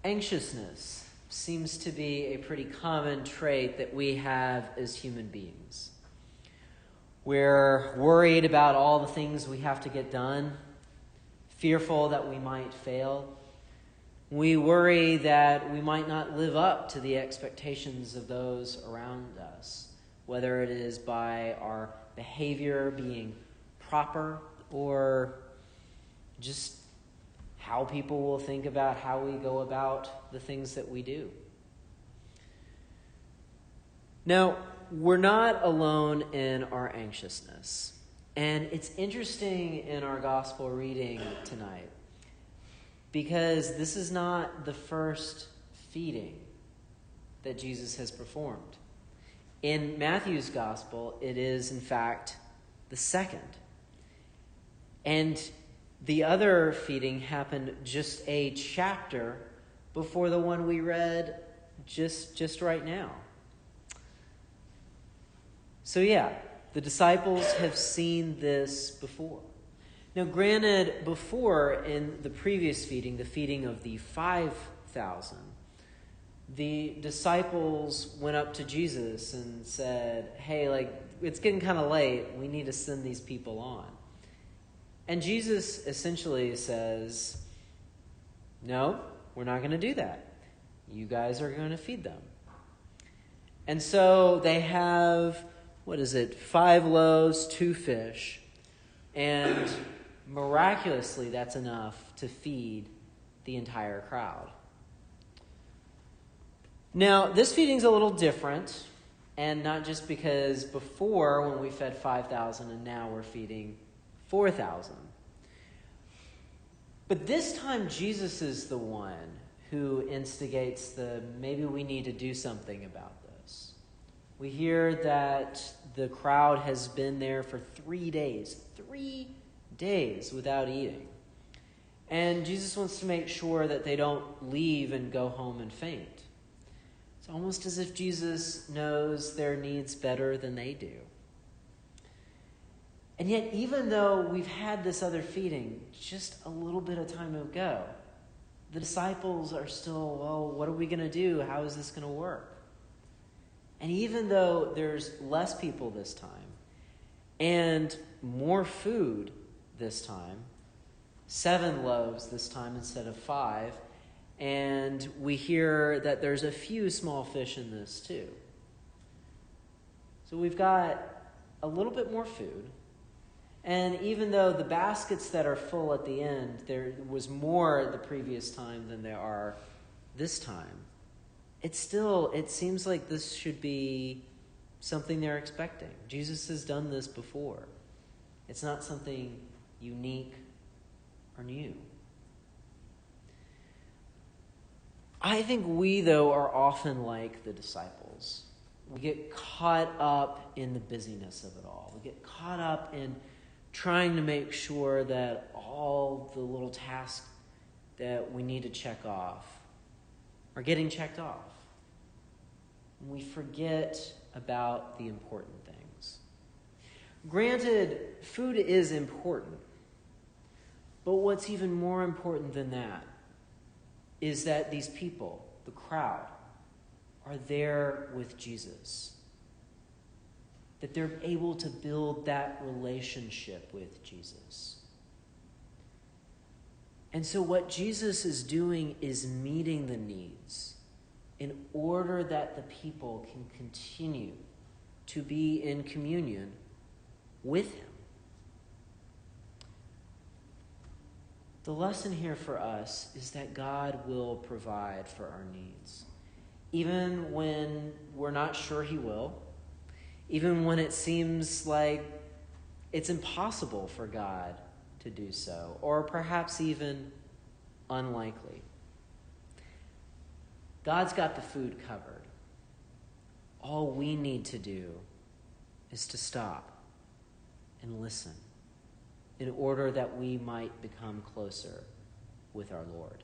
Anxiousness seems to be a pretty common trait that we have as human beings. We're worried about all the things we have to get done, fearful that we might fail. We worry that we might not live up to the expectations of those around us, whether it is by our behavior being proper or just how people will think about how we go about the things that we do. Now, we're not alone in our anxiousness. And it's interesting in our gospel reading tonight because this is not the first feeding that Jesus has performed. In Matthew's gospel, it is, in fact, the second. And the other feeding happened just a chapter before the one we read just right now. So yeah, the disciples have seen this before. Now granted, before in the previous feeding, the feeding of the 5,000, the disciples went up to Jesus and said, hey, it's getting kind of late. We need to send these people on. And Jesus essentially says, no, we're not going to do that. You guys are going to feed them. And so they have, 5 loaves, 2 fish. And miraculously, that's enough to feed the entire crowd. Now, this feeding's a little different. And not just because before, when we fed 5,000, and now we're feeding 4,000. But this time, Jesus is the one who instigates maybe we need to do something about this. We hear that the crowd has been there for 3 days. 3 days without eating. And Jesus wants to make sure that they don't leave and go home and faint. It's almost as if Jesus knows their needs better than they do. And yet, even though we've had this other feeding just a little bit of time ago, the disciples are still, well, what are we going to do? How is this going to work? And even though there's less people this time and more food this time, 7 loaves this time instead of 5, and we hear that there's a few small fish in this too. So we've got a little bit more food. And even though the baskets that are full at the end, there was more the previous time than there are this time, it seems like this should be something they're expecting. Jesus has done this before. It's not something unique or new. I think we, though, are often like the disciples. We get caught up in the busyness of it all. We get caught up in trying to make sure that all the little tasks that we need to check off are getting checked off. And we forget about the important things. Granted, food is important. But what's even more important than that is that these people, the crowd, are there with Jesus. That they're able to build that relationship with Jesus. And so what Jesus is doing is meeting the needs in order that the people can continue to be in communion with him. The lesson here for us is that God will provide for our needs. Even when we're not sure he will, even when it seems like it's impossible for God to do so, or perhaps even unlikely. God's got the food covered. All we need to do is to stop and listen in order that we might become closer with our Lord.